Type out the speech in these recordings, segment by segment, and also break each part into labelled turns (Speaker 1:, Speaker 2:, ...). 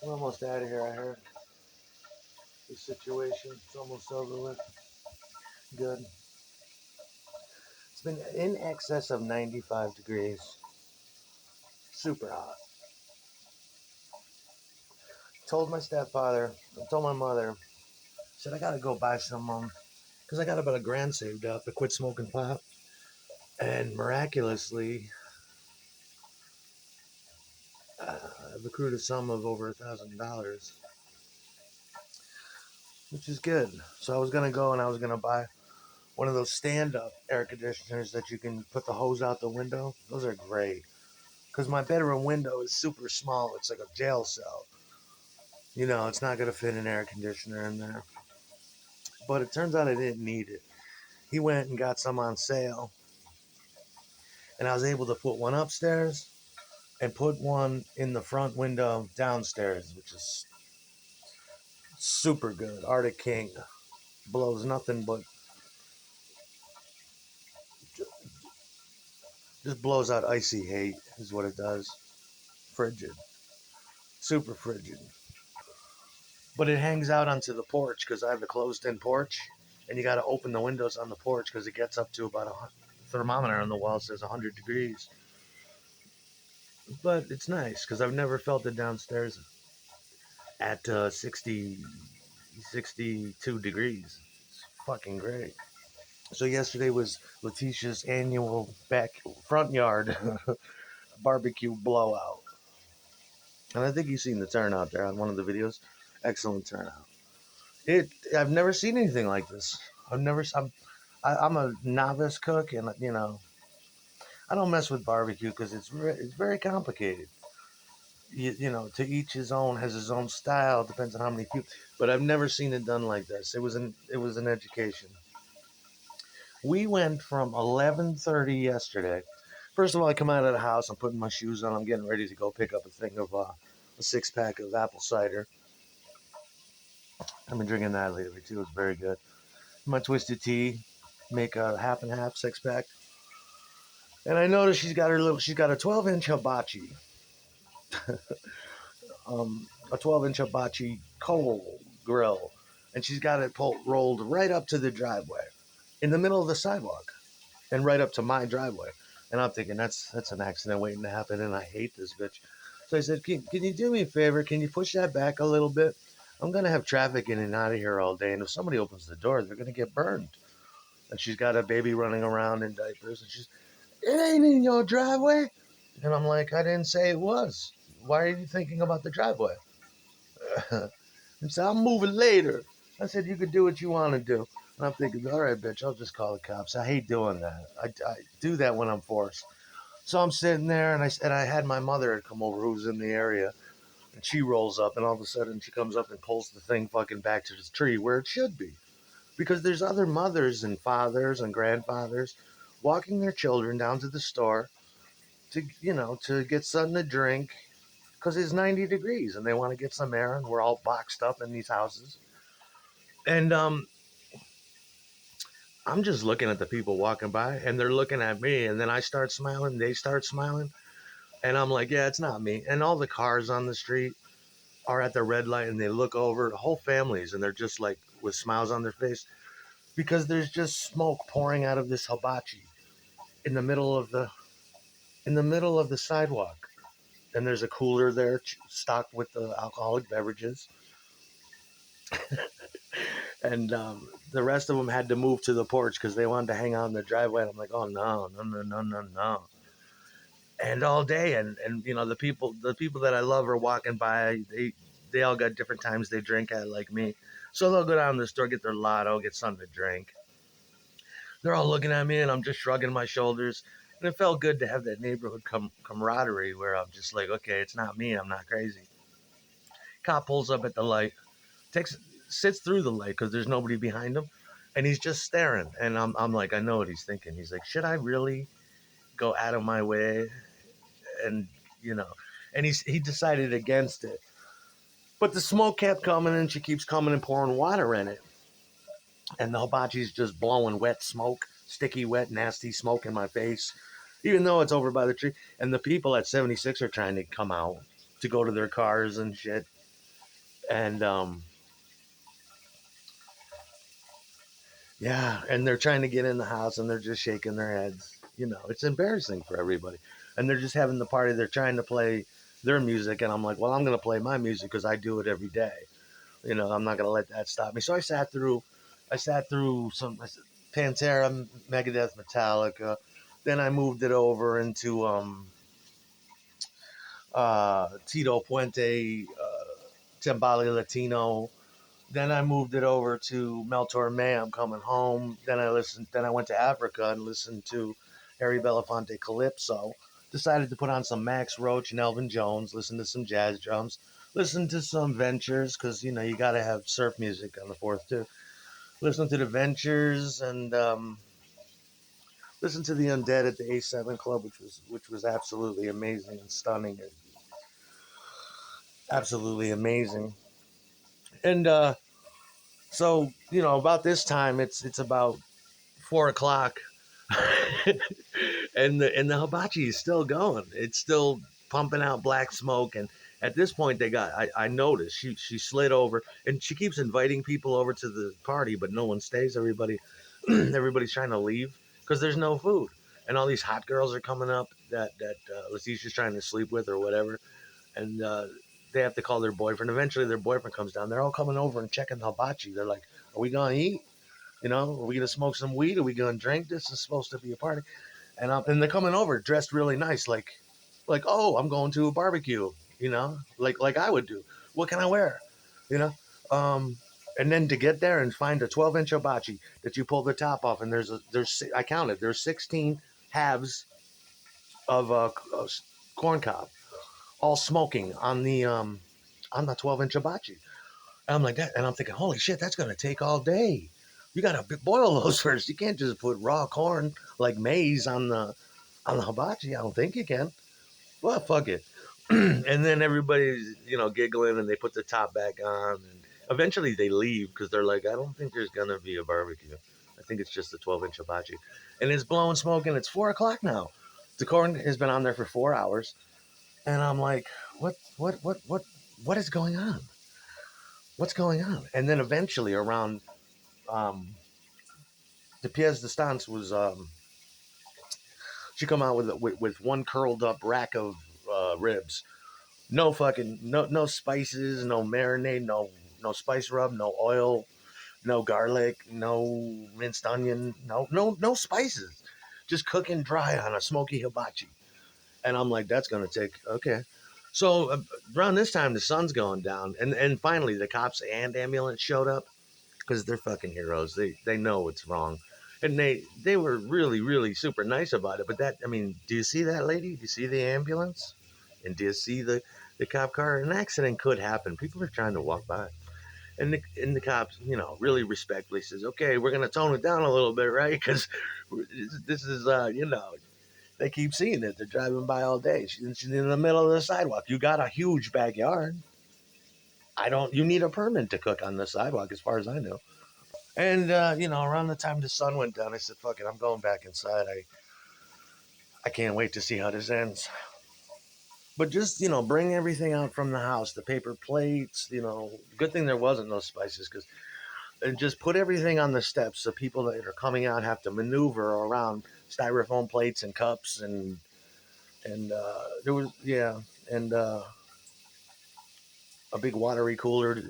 Speaker 1: We're almost out of here, I heard. The situation, it's almost over with. Good. It's been in excess of 95 degrees. Super hot. Told my stepfather, I told my mother, said I gotta go buy some, because I got about a grand saved up to quit smoking pot. And miraculously, I've accrued a sum of over $1,000, which is good. So I was gonna go and I was gonna buy one of those stand-up air conditioners that you can put the hose out the window. Those are great because my bedroom window is super small. It's like a jail cell. It's not gonna fit an air conditioner in there. But it turns out I didn't need it. He went and got some on sale, and I was able to put one upstairs and put one in the front window downstairs, which is super good. Arctic King blows nothing but just blows out icy hate is what it does. Frigid, super frigid. But it hangs out onto the porch because I have the closed-in porch, and you got to open the windows on the porch because it gets up to about a thermometer on the wall says 100 degrees. But it's nice because I've never felt it downstairs at 62 degrees. It's fucking great. So yesterday was Letitia's annual back front yard barbecue blowout, and I think you've seen the turnout there on one of the videos. Excellent turnout. I've never seen anything like this. I'm a novice cook, and I don't mess with barbecue because it's very complicated. To each his own, has his own style. Depends on how many people. But I've never seen it done like this. It was an education. We went from 11:30 yesterday. First of all, I come out of the house. I'm putting my shoes on. I'm getting ready to go pick up a thing of a 6-pack of apple cider. I've been drinking that lately too. It's very good. My twisted tea, make a half and half 6-pack. And I noticed she's got a 12-inch hibachi, a 12-inch hibachi coal grill, and she's got it rolled right up to the driveway, in the middle of the sidewalk, and right up to my driveway. And I'm thinking that's an accident waiting to happen, and I hate this bitch. So I said, can you do me a favor? Can you push that back a little bit? I'm gonna have traffic in and out of here all day, and if somebody opens the door, they're gonna get burned. And she's got a baby running around in diapers, and it ain't in your driveway. And I'm like, I didn't say it was. Why are you thinking about the driveway? And said, I'm moving later. I said, you could do what you want to do. And I'm thinking, all right, bitch, I'll just call the cops. I hate doing that. I do that when I'm forced. So I'm sitting there, and I had my mother come over who's in the area, and she rolls up, and all of a sudden she comes up and pulls the thing fucking back to the tree where it should be. Because there's other mothers and fathers and grandfathers walking their children down to the store to get something to drink because it's 90 degrees and they want to get some air, and we're all boxed up in these houses. And I'm just looking at the people walking by, and they're looking at me, and then I start smiling, they start smiling, and I'm like, yeah, it's not me. And all the cars on the street are at the red light, and they look over, the whole families, and they're just like with smiles on their face because there's just smoke pouring out of this hibachi in the middle of the sidewalk, and there's a cooler there stocked with the alcoholic beverages, and the rest of them had to move to the porch because they wanted to hang out in the driveway. And I'm like, oh no, no, no, no, no, no. And all day, and the people that I love are walking by. They all got different times they drink at, like me. So they'll go down to the store, get their lotto, get something to drink. They're all looking at me, and I'm just shrugging my shoulders. And it felt good to have that neighborhood camaraderie where I'm just like, okay, it's not me. I'm not crazy. Cop pulls up at the light, takes sits through the light because there's nobody behind him, and he's just staring. And I'm like, I know what he's thinking. He's like, should I really go out of my way? And you know, and he decided against it. But the smoke kept coming, and she keeps coming and pouring water in it, and the hibachi's just blowing wet smoke, sticky, wet, nasty smoke in my face, even though it's over by the tree. And the people at 76 are trying to come out to go to their cars and shit. And yeah, and they're trying to get in the house and they're just shaking their heads. You know, it's embarrassing for everybody. And they're just having the party. They're trying to play their music. And I'm like, well, I'm going to play my music because I do it every day. You know, I'm not going to let that stop me. So I sat through some Pantera, Megadeth, Metallica. Then I moved it over into Tito Puente, Timbali Latino. Then I moved it over to Meltor May, I'm Coming Home. Then I went to Africa and listened to Harry Belafonte Calypso. Decided to put on some Max Roach and Elvin Jones, listen to some jazz drums, listen to some Ventures, because, you know, you got to have surf music on the fourth, too. Listen to the Ventures and listen to the Undead at the A7 Club, which was absolutely amazing and stunning. And absolutely amazing. And so, you know, about this time, it's about 4 o'clock, and the hibachi is still going. It's still pumping out black smoke. And at this point, I noticed she slid over, and she keeps inviting people over to the party, but no one stays. Everybody's trying to leave because there's no food, and all these hot girls are coming up that Letitia's trying to sleep with or whatever, and they have to call their boyfriend. Eventually, their boyfriend comes down. They're all coming over and checking the hibachi. They're like, "Are we gonna eat? You know, are we gonna smoke some weed? Are we gonna drink? This is supposed to be a party." And they're coming over dressed really nice, like, oh, I'm going to a barbecue. You know, like I would do. What can I wear? You know, um, and then to get there and find a 12-inch hibachi that you pull the top off, and there's I counted, there's 16 halves of corn cob, all smoking on the 12-inch hibachi. And I'm like that, and I'm thinking, holy shit, that's gonna take all day. You gotta boil those first. You can't just put raw corn like maize on the hibachi. I don't think you can. Well, fuck it. And then everybody's, you know, giggling, and they put the top back on, and eventually they leave because they're like, I don't think there's gonna be a barbecue. I think it's just a 12-inch hibachi, and it's blowing smoke, and it's 4 o'clock now. The corn has been on there for 4 hours, and I'm like, what is going on? What's going on? And then eventually around um, the pièce de stance was she come out with one curled up rack of ribs. No fucking no spices, no marinade, no spice rub, no oil, no garlic, no minced onion, no spices. Just cooking dry on a smoky hibachi. And I'm like, that's gonna take okay. So around this time, the sun's going down, and finally the cops and ambulance showed up because they're fucking heroes. They know what's wrong, and they were really super nice about it. But that, I mean, do you see that lady? Do you see the ambulance? And do you see the cop car? An accident could happen. People are trying to walk by, and the cops, you know, really respectfully says, "Okay, we're gonna tone it down a little bit, right? Because this is, you know." They keep seeing it. They're driving by all day. She's in the middle of the sidewalk. You got a huge backyard. I don't. You need a permit to cook on the sidewalk, as far as I know. And you know, around the time the sun went down, I said, "Fuck it, I'm going back inside. I can't wait to see how this ends." But just, you know, bring everything out from the house, the paper plates. You know, good thing there wasn't no spices, because and just put everything on the steps so people that are coming out have to maneuver around styrofoam plates and cups and there was and a big watery cooler.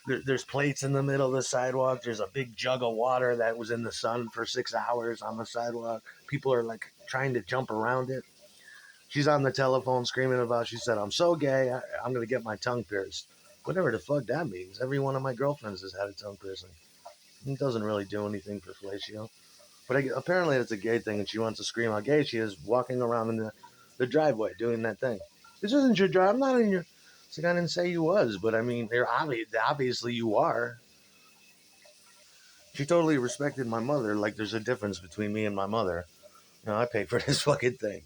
Speaker 1: There's plates in the middle of the sidewalk. There's a big jug of water that was in the sun for 6 hours on the sidewalk. People are like trying to jump around it. She's on the telephone screaming about, she said, I'm so gay, I'm going to get my tongue pierced. Whatever the fuck that means. Every one of my girlfriends has had a tongue piercing. It doesn't really do anything for fellatio. But apparently it's a gay thing, and she wants to scream how gay she is walking around in the driveway doing that thing. This isn't your drive. I'm not in your. It's like, I didn't say you was, but I mean, obviously you are. She totally respected my mother. Like there's a difference between me and my mother. You know, I paid for this fucking thing.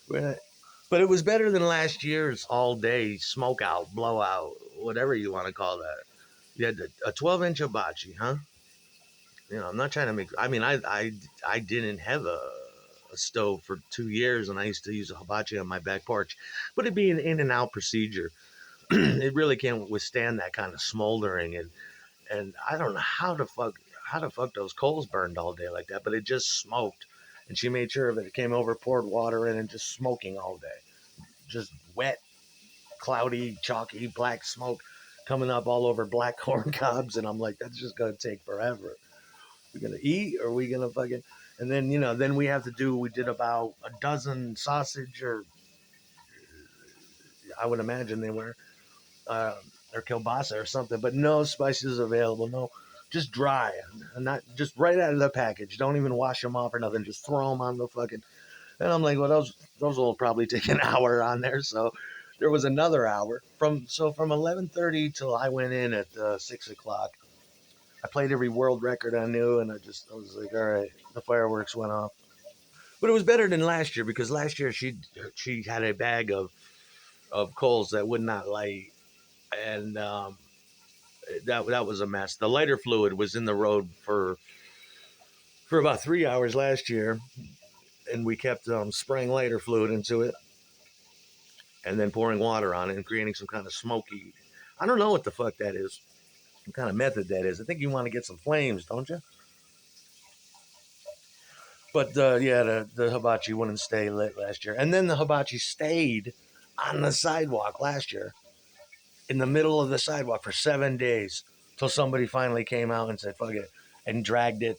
Speaker 1: But it was better than last year's all day smoke out, blowout, whatever you want to call that. You had a 12-inch hibachi, huh? You know, I'm not trying to make. I mean, I didn't have a stove for 2 years, and I used to use a hibachi on my back porch, but it'd be an in and out procedure. it really can't withstand that kind of smoldering, and I don't know how the fuck those coals burned all day like that, but it just smoked. And she made sure that it came over, poured water in, and just smoking all day, just wet, cloudy, chalky, black smoke coming up all over black corn cobs. And I'm like, that's just gonna take forever. We're gonna eat, or are we gonna fucking? And then then we have to do. We did about a dozen sausage, or I would imagine they were, uh, or kielbasa or something, but no spices available. No, just dry, and not just right out of the package. Don't even wash them off or nothing. Just throw them on the fucking. And I'm like, well, those will probably take an hour on there. So there was another hour from 11:30 till I went in at 6 o'clock. I played every world record I knew, and I was like, all right, the fireworks went off. But it was better than last year, because last year she had a bag of coals that would not light, and that was a mess. The lighter fluid was in the road for about 3 hours last year, and we kept spraying lighter fluid into it, and then pouring water on it and creating some kind of smoky. I don't know what the fuck that is. What kind of method that is? I think you want to get some flames, don't you? But yeah, the hibachi wouldn't stay lit last year, and then the hibachi stayed on the sidewalk last year, in the middle of the sidewalk for 7 days, till somebody finally came out and said "fuck it" and dragged it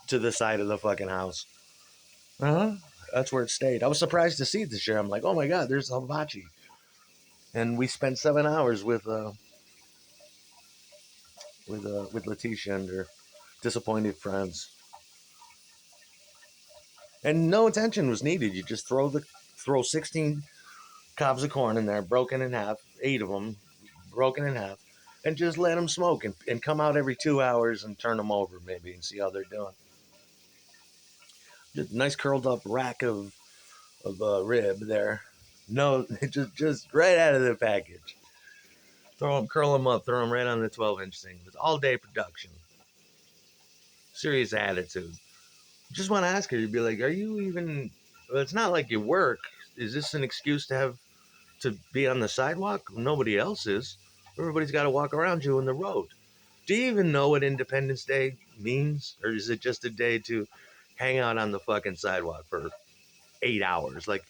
Speaker 1: to the side of the fucking house. Uh huh. That's where it stayed. I was surprised to see it this year. I'm like, oh my god, there's hibachi, and we spent 7 hours with Letitia and her disappointed friends, and no attention was needed. You just throw 16 cobs of corn in there, broken in half, 8 of them, broken in half, and just let them smoke, and come out every 2 hours and turn them over maybe and see how they're doing. Just nice curled up rack of rib there. No, just right out of the package. Throw them, curl them up, throw them right on the 12-inch thing. It's all day production. Serious attitude. Just want to ask her. You'd be like, "Are you even?" Well, it's not like you work. Is this an excuse to be on the sidewalk? Nobody else is. Everybody's got to walk around you in the road. Do you even know what Independence Day means, or is it just a day to hang out on the fucking sidewalk for 8 hours, like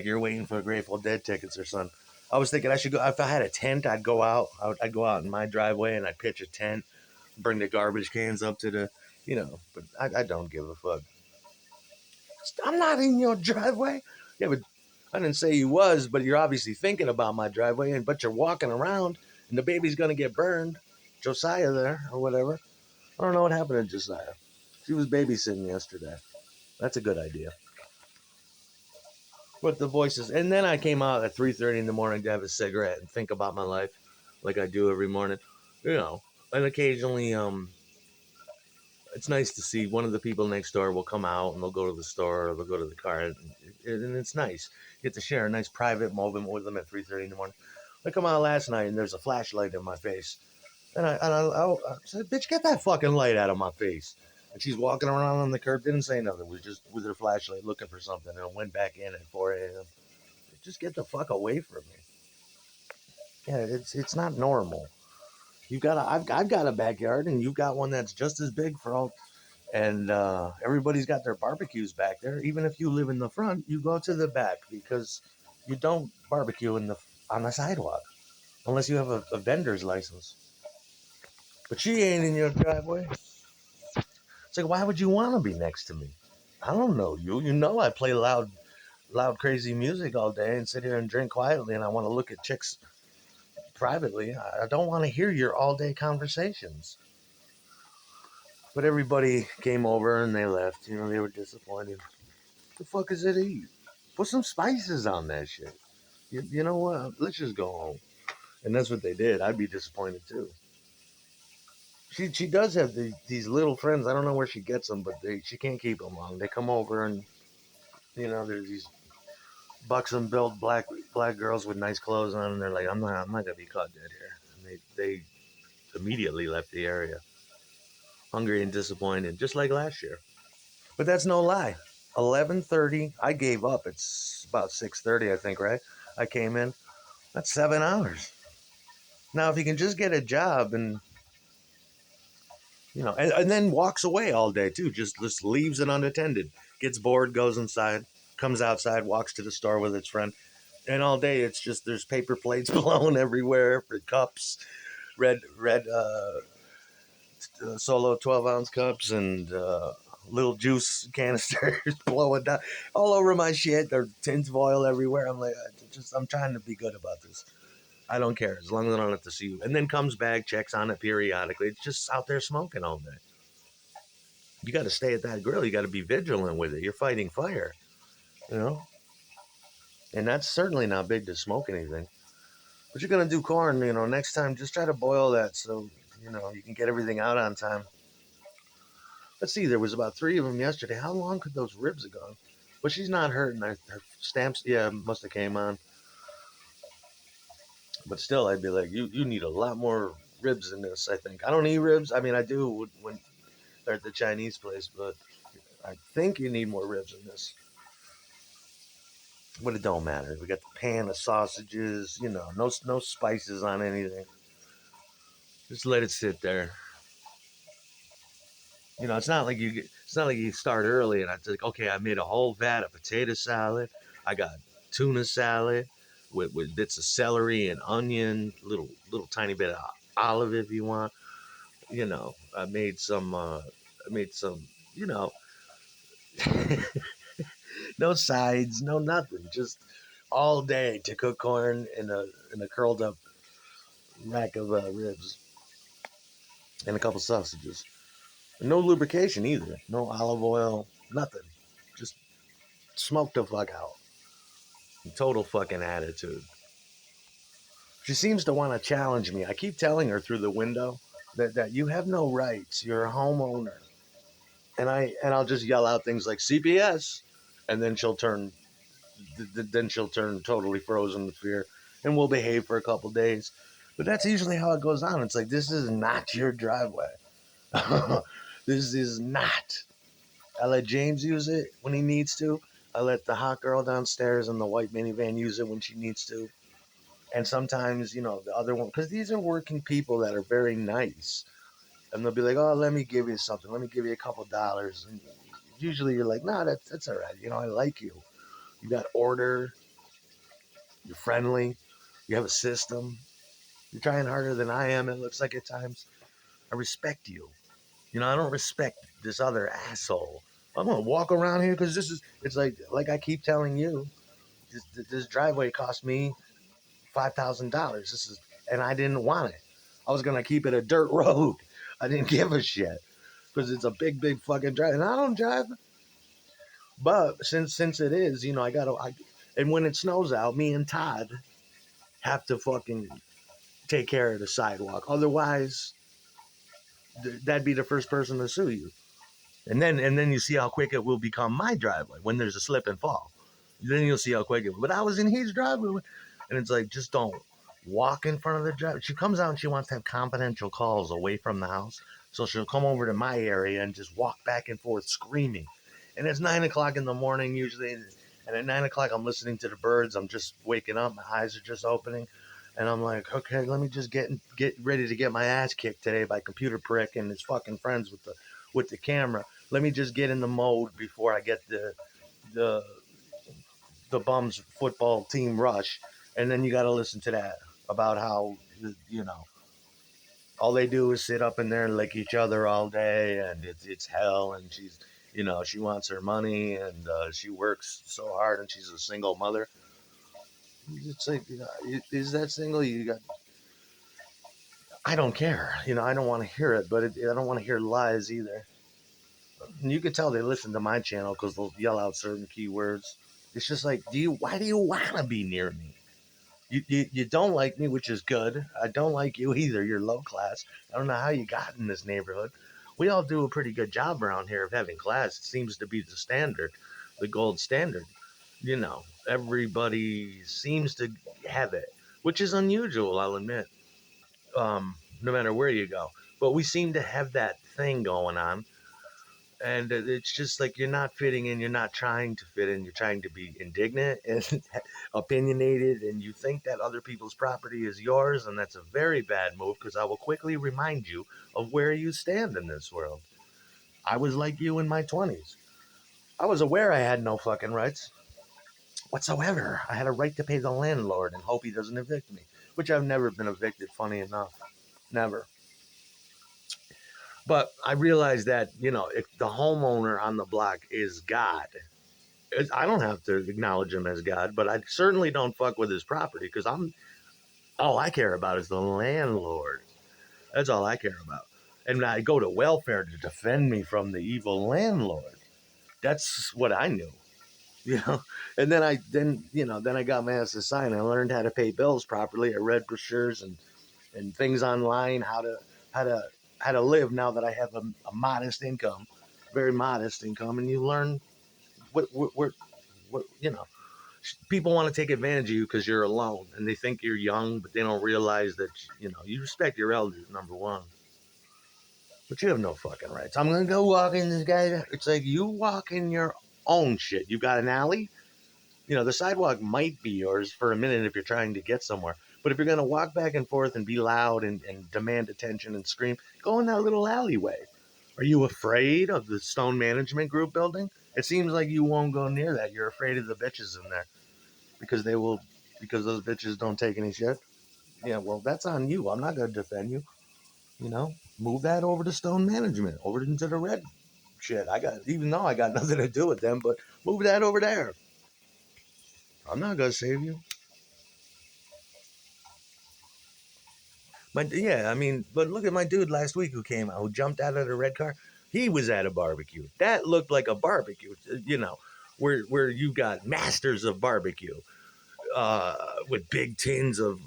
Speaker 1: you're waiting for Grateful Dead tickets or something? I was thinking I should go. If I had a tent, I'd go out. I'd go out in my driveway and I'd pitch a tent, bring the garbage cans up to the. But I don't give a fuck. I'm not in your driveway. Yeah, but I didn't say you was, but you're obviously thinking about my driveway, but you're walking around, and the baby's gonna get burned. Josiah there or whatever. I don't know what happened to Josiah. She was babysitting yesterday. That's a good idea. But the voices, and then I came out at 3:30 in the morning to have a cigarette and think about my life, like I do every morning. You know, and occasionally, it's nice to see one of the people next door will come out and they'll go to the store or they'll go to the car, and it's nice. You get to share a nice private moment with them at 3:30 in the morning. I come out last night and there's a flashlight in my face, and I said, "Bitch, get that fucking light out of my face." And she's walking around on the curb, didn't say nothing, was just with her flashlight looking for something, and went back in at 4 a.m. Just get the fuck away from me. Yeah, it's not normal. I've got a backyard, and you've got one that's just as big for all. And everybody's got their barbecues back there. Even if you live in the front, you go to the back, because you don't barbecue on the sidewalk unless you have a vendor's license. But she ain't in your driveway. It's like, why would you want to be next to me? I don't know you. You know I play loud, crazy music all day and sit here and drink quietly, and I want to look at chicks privately. I don't want to hear your all day conversations. But everybody came over and they left. They were disappointed. The fuck is it eat? Put some spices on that shit. You know what? Let's just go home. And that's what they did. I'd be disappointed too. She does have these little friends. I don't know where she gets them, but she can't keep them long. They come over, and there's these buxom built black girls with nice clothes on, and they're like, I'm not gonna be caught dead here. And they immediately left the area, hungry and disappointed, just like last year. But that's no lie. 11:30, I gave up. It's about 6:30, I think, right? I came in. That's 7 hours. Now, if he can just get a job and, and then walks away all day too, just leaves it unattended, gets bored, goes inside, comes outside, walks to the store with his friend, and all day it's just there's paper plates blown everywhere for cups, red solo 12-ounce cups and little juice canisters blowing down all over my shit. There's tinfoil everywhere. I'm like, I'm trying to be good about this. I don't care as long as I don't have to see you. And then comes back, checks on it periodically. It's just out there smoking all day. You got to stay at that grill. You got to be vigilant with it. You're fighting fire, you know. And that's certainly not big to smoke anything. But you're gonna do corn, next time. Just try to boil that so you can get everything out on time. Let's see. There was about three of them yesterday. How long could those ribs have gone? But she's not hurting. Her stamps, yeah, must have came on. But still, I'd be like, you need a lot more ribs in this. I think I don't eat ribs. I mean, I do when they're at the Chinese place, but I think you need more ribs in this. But it don't matter. We got the pan of sausages. No spices on anything. Just let it sit there. It's not like you start early and I think, okay, I made a whole vat of potato salad. I got tuna salad with bits of celery and onion, little tiny bit of olive if you want. I made some, you know, no sides, no nothing, just all day to cook corn in a curled up rack of ribs and a couple sausages. And no lubrication either. No olive oil, nothing. Just smoke the fuck out. Total fucking attitude. She seems to want to challenge me. I keep telling her through the window that you have no rights. You're a homeowner. And I'll just yell out things like CPS, and then she'll turn totally frozen with fear, and we'll behave for a couple days. But that's usually how it goes on. It's like this is not your driveway. This is not. I let James use it when he needs to. I let the hot girl downstairs in the white minivan use it when she needs to. And sometimes, the other one, because these are working people that are very nice. And they'll be like, oh, let me give you something. Let me give you a couple dollars. And usually you're like, nah, that's all right. I like you. You got order. You're friendly. You have a system. You're trying harder than I am, it looks like at times. I respect you. I don't respect this other asshole. I'm gonna walk around here because it's like I keep telling you, this driveway cost me $5,000. And I didn't want it. I was gonna keep it a dirt road. I didn't give a shit because it's a big, big fucking drive, and I don't drive. But since it is, I gotta. And when it snows out, me and Todd have to fucking take care of the sidewalk. Otherwise, that'd be the first person to sue you. And then you see how quick it will become my driveway when there's a slip and fall. Then you'll see how quick it will. But I was in his driveway, and it's like just don't walk in front of the driveway. She comes out and she wants to have confidential calls away from the house, so she'll come over to my area and just walk back and forth screaming. And it's 9 o'clock in the morning usually, and at 9 o'clock I'm listening to the birds. I'm just waking up, my eyes are just opening, and I'm like, okay, let me just get ready to get my ass kicked today by computer prick and his fucking friends with the camera. Let me just get in the mode before I get the the bums football team rush, and then you got to listen to that about how all they do is sit up in there and lick each other all day, and it's hell. And she wants her money, and she works so hard, and she's a single mother. It's like, is that single? You got. I don't care. I don't want to hear it, but I don't want to hear lies either. And you can tell they listen to my channel because they'll yell out certain keywords. It's just like, why do you want to be near me? You don't like me, which is good. I don't like you either. You're low class. I don't know how you got in this neighborhood. We all do a pretty good job around here of having class. It seems to be the standard, the gold standard. Everybody seems to have it, which is unusual, I'll admit, no matter where you go. But we seem to have that thing going on. And it's just like you're not fitting in, you're not trying to fit in, you're trying to be indignant and opinionated, and you think that other people's property is yours, and that's a very bad move because I will quickly remind you of where you stand in this world. I was like you in my 20s. I was aware I had no fucking rights whatsoever. I had a right to pay the landlord and hope he doesn't evict me, which I've never been evicted, funny enough. Never. But I realized that, if the homeowner on the block is God, I don't have to acknowledge him as God, but I certainly don't fuck with his property because all I care about is the landlord. That's all I care about. And I go to welfare to defend me from the evil landlord. That's what I knew, you know. And then I got my ass a sign. I learned how to pay bills properly. I read brochures and things online, how to how to live now that I have a modest income, very modest income, and you learn what. People want to take advantage of you because you're alone and they think you're young, but they don't realize that you respect your elders, number one. But you have no fucking rights. I'm gonna go walk in this guy. It's like you walk in your own shit. You got an alley. The sidewalk might be yours for a minute if you're trying to get somewhere. But if you're gonna walk back and forth and be loud and demand attention and scream, go in that little alleyway. Are you afraid of the Stone Management Group building? It seems like you won't go near that. You're afraid of the bitches in there because they will because those bitches don't take any shit. Yeah, well, that's on you. I'm not going to defend you. You know, move that over to Stone Management, over into the red shit. Even though I got nothing to do with them, but move that over there. I'm not going to save you. But yeah, I mean, but look at my dude last week who came out, who jumped out of the red car. He was at a barbecue. That looked like a barbecue, where you got masters of barbecue with big tins of